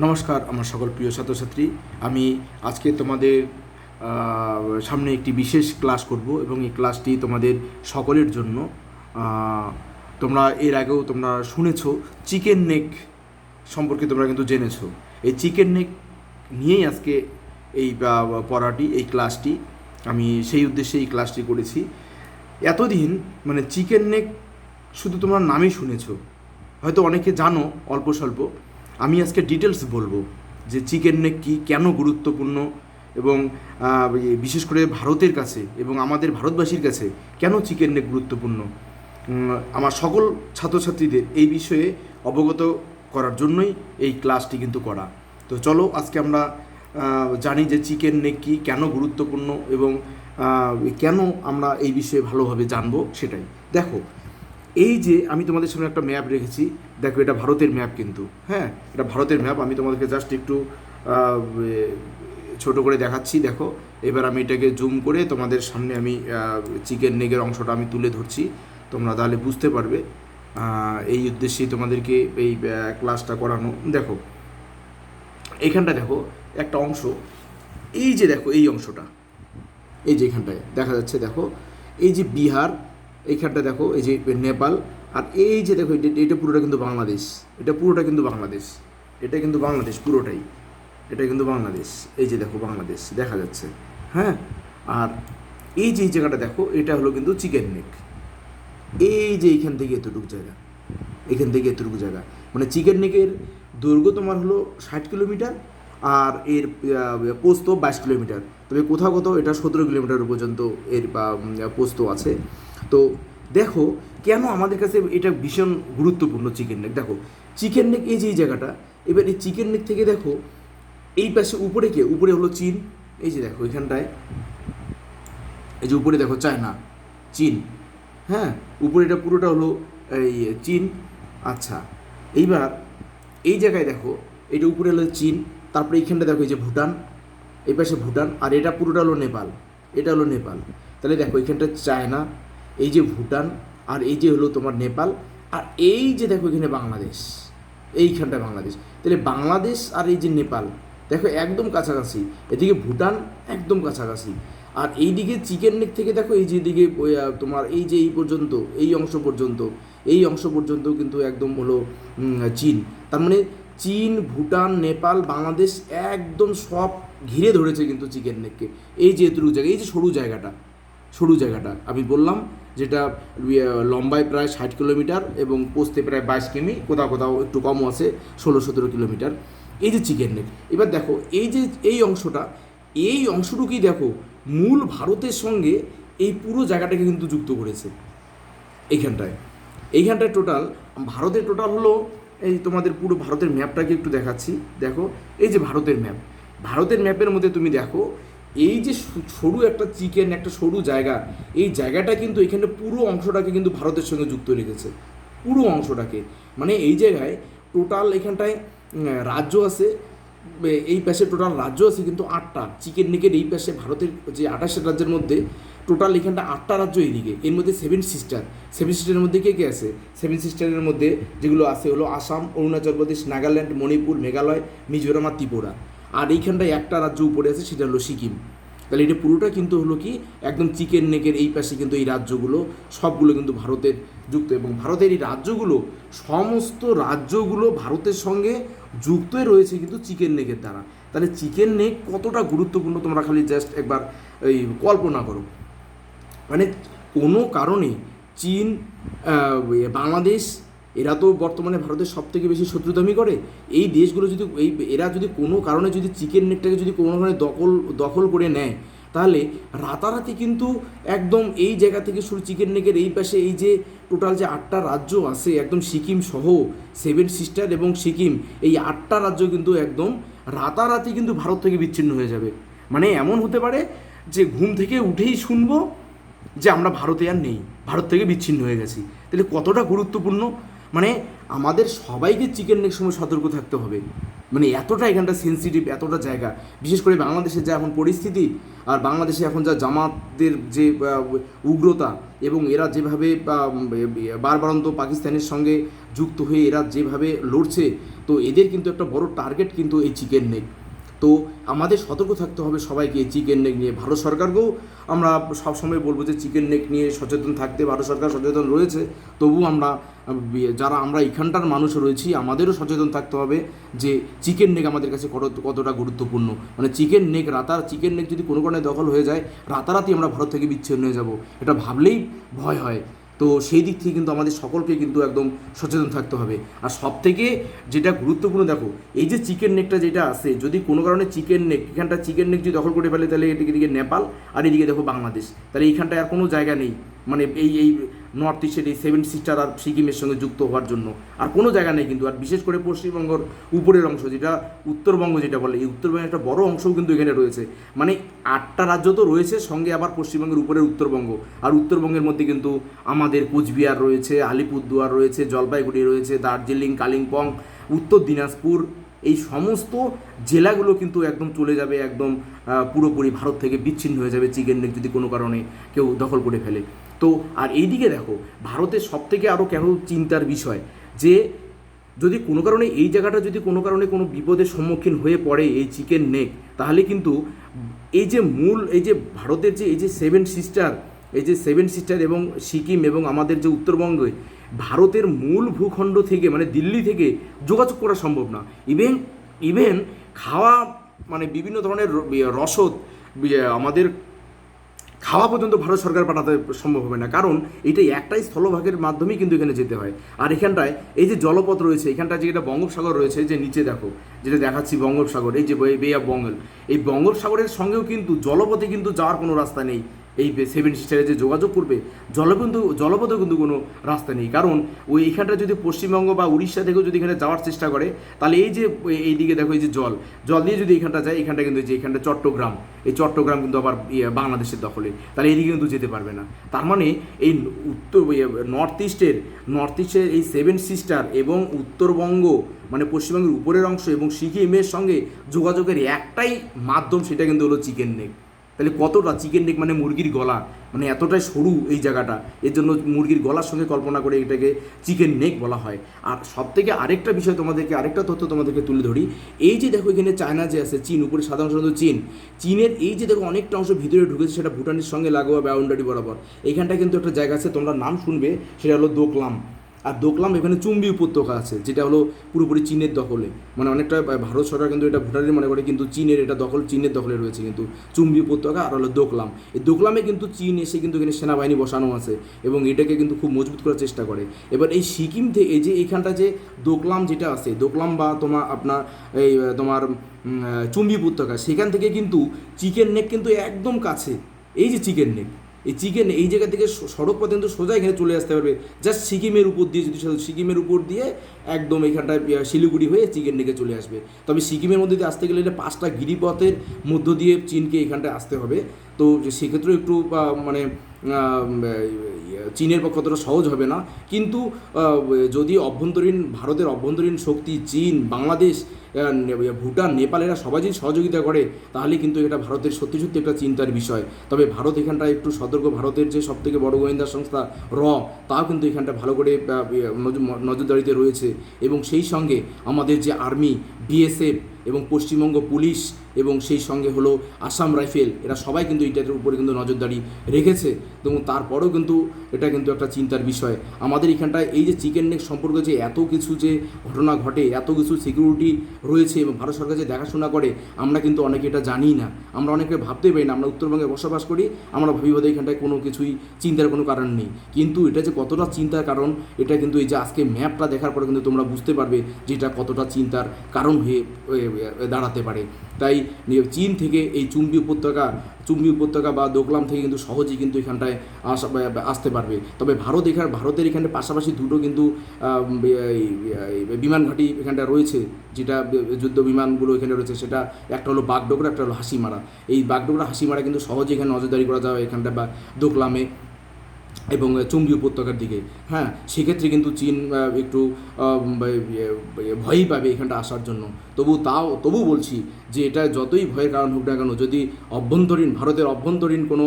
নমস্কার আমার সকল প্রিয় ছাত্রছাত্রী। আমি আজকে তোমাদের সামনে একটি বিশেষ ক্লাস করব এবং এই ক্লাসটি তোমাদের সকলের জন্য। তোমরা এর আগেও তোমরা শুনেছো চিকেন নেক সম্পর্কে, তোমরা কিন্তু জেনেছো। এই চিকেন নেক নিয়েই আজকে এই পড়াটি, এই ক্লাসটি আমি সেই উদ্দেশ্যে এই ক্লাসটি করেছি। এতদিন চিকেন নেক শুধু তোমরা নামই শুনেছো, হয়তো অনেকে জানো অল্প স্বল্প। আমি আজকে ডিটেলস বলবো যে চিকেন নেক কী, কেন গুরুত্বপূর্ণ, এবং বিশেষ করে ভারতের কাছে এবং আমাদের ভারতবাসীর কাছে কেন চিকেন নেক গুরুত্বপূর্ণ। আমার সকল ছাত্রছাত্রীদের এই বিষয়ে অবগত করার জন্যই এই ক্লাসটি কিন্তু করা। তো চলো আজকে আমরা জানি যে চিকেন নেক কী, কেন গুরুত্বপূর্ণ এবং কেন আমরা এই বিষয়ে ভালোভাবে জানবো সেটাই। দেখো, এই যে আমি তোমাদের সামনে একটা ম্যাপ রেখেছি, দেখো এটা ভারতের ম্যাপ কিন্তু, হ্যাঁ এটা ভারতের ম্যাপ। আমি তোমাদেরকে জাস্ট একটু ছোট করে দেখাচ্ছি। দেখো এবার আমি এটাকে জুম করে তোমাদের সামনে আমি চিকেন নেকের অংশটা আমি তুলে ধরছি, তোমরা তাহলে বুঝতে পারবে। এই উদ্দেশ্যেই তোমাদেরকে এই ক্লাসটা করানো। দেখো এইখানটা দেখো একটা অংশ, এই যে দেখো এই অংশটা, এই যে এখানটায় দেখা যাচ্ছে, দেখো এই যে বিহার, এইখানটা দেখো এই যে নেপাল, আর এই যে দেখো এটা পুরোটা কিন্তু বাংলাদেশ, এটা পুরোটা কিন্তু বাংলাদেশ, এটা কিন্তু বাংলাদেশ পুরোটাই, এটা কিন্তু বাংলাদেশ। এই যে দেখো বাংলাদেশ দেখা যাচ্ছে, হ্যাঁ। আর এই যে জায়গাটা দেখো, এটা হলো কিন্তু চিকেন নেক। এই যে এইখান থেকে এতটুকু জায়গা, এখান থেকে এতটুকু জায়গা, চিকেন নেকের দৈর্ঘ্য তোমার হলো 60 কিলোমিটার, আর এর পোস্ত 22 কিলোমিটার। তবে কোথাও কোথাও এটা 17 কিলোমিটার পর্যন্ত এর পোস্ত আছে। তো দেখো কেন আমাদের কাছে এটা ভীষণ গুরুত্বপূর্ণ চিকেন নেক। দেখো চিকেন নেক এই যে এই জায়গাটা, এবার এই চিকেন নেক থেকে দেখো এই পাশে উপরে কে, উপরে হলো চীন। এই যে দেখো এখানটায়, এই যে উপরে দেখো চায়না, চীন, হ্যাঁ উপরে এটা পুরোটা হলো এই চীন। আচ্ছা, এইবার এই জায়গায় দেখো এটা উপরে হলো চীন, তারপরে এইখানটা দেখো এই যে ভুটান, এই পাশে ভুটান, আর এটা পুরোটা হলো নেপাল, এটা হলো নেপাল। তাহলে দেখো এখানটা চায়না, এই যে ভুটান, আর এই যে হলো তোমার নেপাল, আর এই যে দেখো এখানে বাংলাদেশ, এইখানটা বাংলাদেশ। তাহলে বাংলাদেশ আর এই যে নেপাল দেখো একদম কাছাকাছি, এদিকে ভুটান একদম কাছাকাছি, আর এইদিকে চিকেন নেক থেকে দেখো এই যে দিকে তোমার এই যে এই পর্যন্ত, এই অংশ পর্যন্ত, এই অংশ পর্যন্ত কিন্তু একদম হলো চীন। তার মানে চীন, ভুটান, নেপাল, বাংলাদেশ একদম সব ঘিরে ধরেছে কিন্তু চিকেন নেককে। এই যে এতটুকু জায়গা, এই যে সরু জায়গাটা, সরু জায়গাটা আমি বললাম যেটা লম্বায় প্রায় 60 কিলোমিটার এবং পোস্তে প্রায় 22 কিমি, কোথাও কোথাও একটু কমও আছে 16-17 কিলোমিটার। এই যে চিকেন নেক, এবার দেখো এই যে এই অংশটা, এই অংশটুকুই দেখো মূল ভারতের সঙ্গে এই পুরো জায়গাটাকে কিন্তু যুক্ত করেছে। এইখানটায় টোটাল ভারতের টোটাল হলো, এই তোমাদের পুরো ভারতের ম্যাপটাকে একটু দেখাচ্ছি। দেখো এই যে ভারতের ম্যাপ, ভারতের ম্যাপের মধ্যে তুমি দেখো এই যে সরু একটা চিকেন, একটা সরু জায়গা, এই জায়গাটা কিন্তু এখানে পুরো অংশটাকে কিন্তু ভারতের সঙ্গে যুক্ত রেখেছে, পুরো অংশটাকে। এই জায়গায় টোটাল এখানটায় রাজ্য আছে, এই পাশে টোটাল রাজ্য আছে কিন্তু 8টা। চিকেন নেকের এই পাশে ভারতের যে 28 রাজ্যের মধ্যে টোটাল এখানটা 8টা রাজ্য এইদিকে, এর মধ্যে 7 সিস্টার। 7 সিস্টারের মধ্যে কে কে আছে? 7 সিস্টারের মধ্যে যেগুলো আছে হলো আসাম, অরুণাচল প্রদেশ, নাগাল্যান্ড, মণিপুর, মেঘালয়, মিজোরাম আর ত্রিপুরা। আর এইখানটায় একটা রাজ্য উপরে আছে, সেটা হলো সিকিম। তাহলে এটা পুরোটা কিন্তু হলো কি একদম চিকেন নেকের এই পাশে কিন্তু এই রাজ্যগুলো সবগুলো কিন্তু ভারতের যুক্ত, এবং ভারতের এই রাজ্যগুলো, সমস্ত রাজ্যগুলো ভারতের সঙ্গে যুক্তই রয়েছে কিন্তু চিকেন নেকের দ্বারা। তাহলে চিকেন নেক কতটা গুরুত্বপূর্ণ তোমরা খালি জাস্ট একবার এই কল্পনা করো। কোনো কারণে চীন, বাংলাদেশ, এরা তো বর্তমানে ভারতের সব থেকে বেশি শত্রুতামি করে। এই দেশগুলো যদি এরা যদি কোনো কারণে যদি চিকেন নেকটাকে যদি কোনো কারণে দখল করে নেয়, তাহলে রাতারাতি কিন্তু একদম এই জায়গা থেকে শুরু, চিকেন নেকের এই পাশে এই যে টোটাল যে 8টা রাজ্য আছে, একদম সিকিম সহ 7 সিস্টার এবং সিকিম, এই 8টা রাজ্য কিন্তু একদম রাতারাতি কিন্তু ভারত থেকে বিচ্ছিন্ন হয়ে যাবে। এমন হতে পারে যে ঘুম থেকে উঠেই শুনবো যে আমরা ভারতে আর নেই, ভারত থেকে বিচ্ছিন্ন হয়ে গেছি। তাহলে কতটা গুরুত্বপূর্ণ, আমাদের সবাইকে চিকেন নেক সময় সতর্ক থাকতে হবে। এতটা এখানটা সেন্সিটিভ, এতটা জায়গা, বিশেষ করে বাংলাদেশের যা এখন পরিস্থিতি, আর বাংলাদেশে এখন যা জামাতের যে উগ্রতা, এবং এরা যেভাবে বারবারন্ত পাকিস্তানের সঙ্গে যুক্ত হয়ে এরা যেভাবে লড়ছে, তো এদের কিন্তু একটা বড় টার্গেট কিন্তু এই চিকেন নেক। তো আমাদের সতর্ক থাকতে হবে সবাইকে চিকেন নেক নিয়ে। ভারত সরকারকেও আমরা সবসময় বলবো যে চিকেন নেক নিয়ে সচেতন থাকতে। ভারত সরকার সচেতন রয়েছে, তবু যারা আমরা এখানটার মানুষ রয়েছি আমাদেরও সচেতন থাকতে হবে যে চিকেন নেক আমাদের কাছে কতটা গুরুত্বপূর্ণ। মানে চিকেন নেক যদি কোনো কারণে দখল হয়ে যায়, রাতারাতি আমরা ভারত থেকে বিচ্ছিন্ন হয়ে যাব, এটা ভাবলেই ভয় হয়। তো সেই দিক থেকে কিন্তু আমাদের সকলকে কিন্তু একদম সচেতন থাকতে হবে। আর সব থেকে যেটা গুরুত্বপূর্ণ, দেখো এই যে চিকেন নেকটা যেটা আছে, যদি কোনো কারণে এখানটা চিকেন নেক যদি দখল করে ফেলে, তাহলে এদিকে নেপাল আর এদিকে দেখো বাংলাদেশ, তাহলে এইখানটায় আর কোনো জায়গা নেই। মানে এই নর্থ ইস্টের এই 7 সিস্টার আর সিকিমের সঙ্গে যুক্ত হওয়ার জন্য আর কোনো জায়গা নেই কিন্তু। আর বিশেষ করে পশ্চিমবঙ্গের উপরের অংশ, যেটা উত্তরবঙ্গ যেটা বলে, এই উত্তরবঙ্গের একটা বড় অংশও কিন্তু এখানে রয়েছে। মানে 8টা রাজ্য তো রয়েছে, সঙ্গে আবার পশ্চিমবঙ্গের উপরের উত্তরবঙ্গ। আর উত্তরবঙ্গের মধ্যে কিন্তু আমাদের কোচবিহার রয়েছে, আলিপুরদুয়ার রয়েছে, জলপাইগুড়ি রয়েছে, দার্জিলিং, কালিম্পং, উত্তর দিনাজপুর, এই সমস্ত জেলাগুলো কিন্তু একদম চলে যাবে, একদম পুরোপুরি ভারত থেকে বিচ্ছিন্ন হয়ে যাবে চিকেন নেক যদি কোনো কারণে কেউ দখল করে ফেলে। তো আর এইদিকে দেখো, ভারতের সবথেকে আরও কেন চিন্তার বিষয় যে যদি কোনো কারণে এই জায়গাটা যদি কোনো কারণে কোনো বিপদের সম্মুখীন হয়ে পড়ে এই চিকেন নেক, তাহলে কিন্তু এই যে ভারতের যে এই যে 7 সিস্টার এবং সিকিম এবং আমাদের যে উত্তরবঙ্গে, ভারতের মূল ভূখণ্ড থেকে মানে দিল্লি থেকে যোগাযোগ করা সম্ভব না। ইভেন খাওয়া মানে বিভিন্ন ধরনের রসদ আমাদের খাওয়া পর্যন্ত ভারত সরকার পাঠাতে সম্ভব হবে না, কারণ এইটা একটাই স্থলভাগের মাধ্যমেই কিন্তু এখানে যেতে হয়। আর এখানটায় এই যে জলপথ রয়েছে, এখানটায় যেটা বঙ্গোপসাগর রয়েছে, যে নিচে দেখো যেটা দেখাচ্ছি বঙ্গোপসাগর, এই যে বে অফ বেঙ্গল, এই বঙ্গোপসাগরের সঙ্গেও কিন্তু জলপথে কিন্তু যাওয়ার কোনো রাস্তা নেই। এই 7 সিস্টারে যে যোগাযোগ করবে জলপথেও কিন্তু কোনো রাস্তা নেই, কারণ এইখানটা যদি পশ্চিমবঙ্গ বা উড়িষ্যা থেকেও যদি এখানে যাওয়ার চেষ্টা করে, তাহলে এইদিকে দেখো এই যে জল দিয়ে যদি এখানটা যায়, এখানটা কিন্তু এখানটা চট্টগ্রাম কিন্তু আবার বাংলাদেশের দখলে, তাহলে এদিকে কিন্তু যেতে পারবে না। তার মানে এই নর্থ ইস্টের এই 7 সিস্টার এবং উত্তরবঙ্গ মানে পশ্চিমবঙ্গের উপরের অংশ এবং সিকিমের সঙ্গে যোগাযোগের একটাই মাধ্যম, সেটা কিন্তু হলো চিকেন নেক। তাহলে কতটা চিকেন নেক মানে মুরগির গলা, মানে এতটাই সরু এই জায়গাটা, এর জন্য মুরগির গলার সঙ্গে কল্পনা করে এটাকে চিকেন নেক বলা হয়। আর সব থেকে আরেকটা বিষয় আরেকটা তথ্য তোমাদেরকে তুলে ধরি, এই যে দেখো এখানে চায়না যে আছে, চীন উপরে সাধারণত চীনের এই যে দেখো অনেকটা অংশ ভিতরে ঢুকেছে, সেটা ভুটানের সঙ্গে লাগোয়া বাউন্ডারি বরাবর। এইখানটা কিন্তু একটা জায়গা আছে, তোমরা নাম শুনবে, সেটা হলো দোকলাম। আর দোকলাম এখানে চুম্বি উপত্যকা আছে, যেটা হলো পুরোপুরি চীনের দখলে। মানে অনেকটা ভারত সরকার কিন্তু এটা ভুটানের মনে করে, কিন্তু চীনের দখলে রয়েছে কিন্তু চুম্বি উপত্যকা আর হলো দোকলাম। এই দোকলামে কিন্তু চীন এসে কিন্তু এখানে সেনাবাহিনী বসানো আছে এবং এটাকে কিন্তু খুব মজবুত করার চেষ্টা করে। এবার এই সিকিম থেকে এই যে এইখানটা যে দোকলাম যেটা আছে, দোকলাম বা তোমার চুম্বি উপত্যকা, সেখান থেকে কিন্তু চিকেন নেক কিন্তু একদম কাছে। এই যে চিকেন নেক, এই জায়গা থেকে সড়ক পথে কিন্তু সোজা এখানে চলে আসতে পারবে, জাস্ট সিকিমের উপর দিয়ে একদম এখানটায় শিলিগুড়ি হয়ে চিকেন নেকে চলে আসবে। তবে সিকিমের মধ্যে দিয়ে আসতে গেলে 5টা গিরিপথের মধ্য দিয়ে চীনকে এখানটায় আসতে হবে। তো সেক্ষেত্রেও একটু মানে চীনের পক্ষে অতটা সহজ হবে না, কিন্তু যদি ভারতের অভ্যন্তরীণ শক্তি চীন, বাংলাদেশ, ভুটান, নেপাল এরা সবাই যদি সহযোগিতা করে, তাহলে কিন্তু এটা ভারতের সত্যি একটা চিন্তার বিষয়। তবে ভারত এখানটা একটু সতর্ক, ভারতের যে সবথেকে বড় গোয়েন্দা সংস্থা তাও কিন্তু এখানটা ভালো করে নজরদারিতে রয়েছে। এবং সেই সঙ্গে আমাদের যে আর্মি, বিএসএফ এবং পশ্চিমবঙ্গ পুলিশ এবং সেই সঙ্গে হলো আসাম রাইফেল, এরা সবাই কিন্তু এইটার উপরে কিন্তু নজরদারি রেখেছে। এবং তারপরেও কিন্তু এটা কিন্তু একটা চিন্তার বিষয় আমাদের এখানটায়। এই যে চিকেন নেক সম্পর্কে যে এত কিছু যে ঘটনা ঘটে, এত কিছু সিকিউরিটি রয়েছে এবং ভারত সরকার যে দেখাশোনা করে, আমরা কিন্তু অনেকে এটা জানি না, আমরা অনেকে ভাবতেই পারি না। আমরা উত্তরবঙ্গে বসবাস করি, আমরা ভাবি বোধহয় এখানটায় কোনো কিছুই চিন্তার কোনো কারণ নেই, কিন্তু এটা যে কতটা চিন্তার কারণ, এটা কিন্তু এই যে আজকে ম্যাপটা দেখার পরে কিন্তু তোমরা বুঝতে পারবে যে এটা কতটা চিন্তার কারণ হয়ে দাঁড়াতে পারে। তাই চীন থেকে এই চুম্বি উপত্যকা বা দোকলাম থেকে কিন্তু সহজেই কিন্তু এখানটায় আসতে পারবে। তবে ভারতের এখানে পাশাপাশি দুটো কিন্তু বিমান ঘাঁটি এখানটা রয়েছে, যেটা যুদ্ধ বিমানগুলো এখানে রয়েছে, সেটা একটা হলো বাগডোগরা, একটা হলো হাসিমারা। এই বাগডোগরা, হাসিমারা কিন্তু সহজে এখানে নজরদারি করা যাবে এখানটা বা দোকলামে। এবং চুম্বী উপত্যকার দিকে। হ্যাঁ, সেক্ষেত্রে কিন্তু চীন একটু ভয়ই পাবে এখানটা আসার জন্য। তবু বলছি যে এটা যতই ভয়ের কারণ হোক না কেন, যদি ভারতের অভ্যন্তরীণ কোনো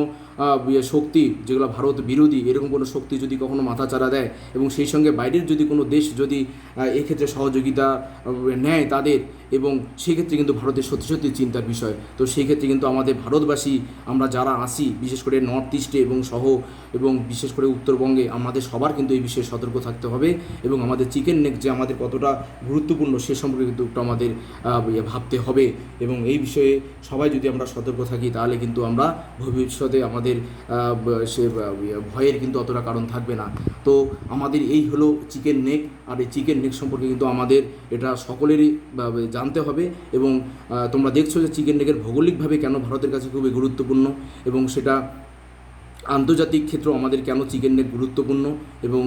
শক্তি, যেগুলো ভারত বিরোধী এরকম কোনো শক্তি যদি কখনো মাথাচাড়া দেয়, এবং সেই সঙ্গে বাইরের যদি কোনো দেশ যদি এক্ষেত্রে সহযোগিতা নেয় তাদের, এবং সেক্ষেত্রে কিন্তু ভারতের সত্যি সত্যি চিন্তার বিষয়। তো সেই ক্ষেত্রে কিন্তু আমাদের ভারতবাসী আমরা যারা আসি, বিশেষ করে নর্থ ইস্টে এবং বিশেষ করে উত্তরবঙ্গে, আমাদের সবার কিন্তু এই বিষয়ে সতর্ক থাকতে হবে। এবং আমাদের চিকেন নেক যে আমাদের কতটা গুরুত্বপূর্ণ সে সম্পর্কে কিন্তু একটু আমাদের ভাবতে হবে। এবং এই বিষয়ে সবাই যদি আমরা সতর্ক থাকি, তাহলে কিন্তু আমরা ভবিষ্যতে আমাদের সে ভয়ের কিন্তু অতটা কারণ থাকবে না। তো আমাদের এই হলো চিকেন নেক। আর এই চিকেন নেক সম্পর্কে কিন্তু আমাদের এটা সকলেরই জানতে হবে। এবং তোমরা দেখছো যে চিকেন নেকের ভৌগোলিকভাবে কেন ভারতের কাছে খুবই গুরুত্বপূর্ণ, এবং সেটা আন্তর্জাতিক ক্ষেত্র আমাদের কেন চিকেন নেক গুরুত্বপূর্ণ, এবং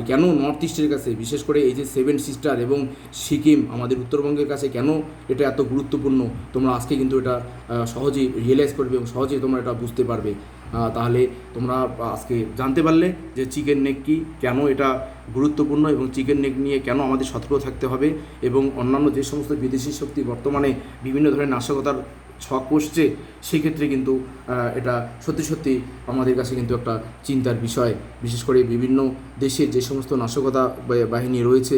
কেন নর্থ ইস্টের কাছে, বিশেষ করে এই যে সেভেন সিস্টার এবং সিকিম আমাদের উত্তরবঙ্গের কাছে কেন এটা এত গুরুত্বপূর্ণ, তোমরা আজকে কিন্তু এটা সহজেই রিয়েলাইজ করবে এবং সহজেই তোমরা এটা বুঝতে পারবে। তাহলে তোমরা আজকে জানতে পারলে যে চিকেন নেক কী, কেন এটা গুরুত্বপূর্ণ, এবং চিকেন নেক নিয়ে কেন আমাদের সতর্ক থাকতে হবে। এবং অন্যান্য যে সমস্ত বিদেশি শক্তি বর্তমানে বিভিন্ন ধরনের নাশকতার ছক কষছে, সেক্ষেত্রে কিন্তু এটা সত্যি সত্যি আমাদের কাছে কিন্তু একটা চিন্তার বিষয়। বিশেষ করে বিভিন্ন দেশের যে সমস্ত নাশকতা বাহিনী রয়েছে,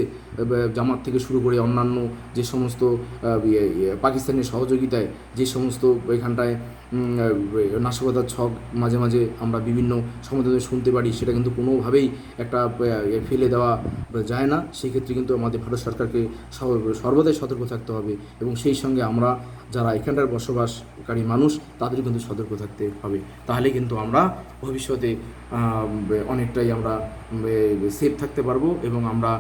জামাত থেকে শুরু করে অন্যান্য যে সমস্ত পাকিস্তানের সহযোগিতায় যে সমস্ত এখানটায় নাশকতার ছক মাঝে মাঝে আমরা বিভিন্ন সংবাদে শুনতে পারি, সেটা কিন্তু কোনোভাবেই একটা ফেলে দেওয়া যায় না। সেক্ষেত্রে কিন্তু আমাদের ভারত সরকারকে সর্বদাই সতর্ক থাকতে হবে। এবং সেই সঙ্গে আমরা যারা এখানকার বসবাসকারী মানুষ, তাদের কিন্তু সতর্ক থাকতে হবে। তাহলে কিন্তু আমরা ভবিষ্যতে অনেকটাই আমরা সেফ থাকতে পারবো, এবং আমরা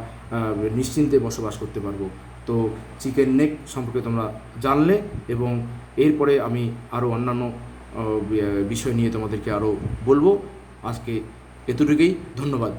নিশ্চিন্তে বসবাস করতে পারবো। তো চিকেন নেক সম্পর্কে তোমরা জানলে, এবং এরপরে আমি আরও অন্যান্য বিষয় নিয়ে তোমাদেরকে আরও বলবো। আজকে এতটুকুই, ধন্যবাদ।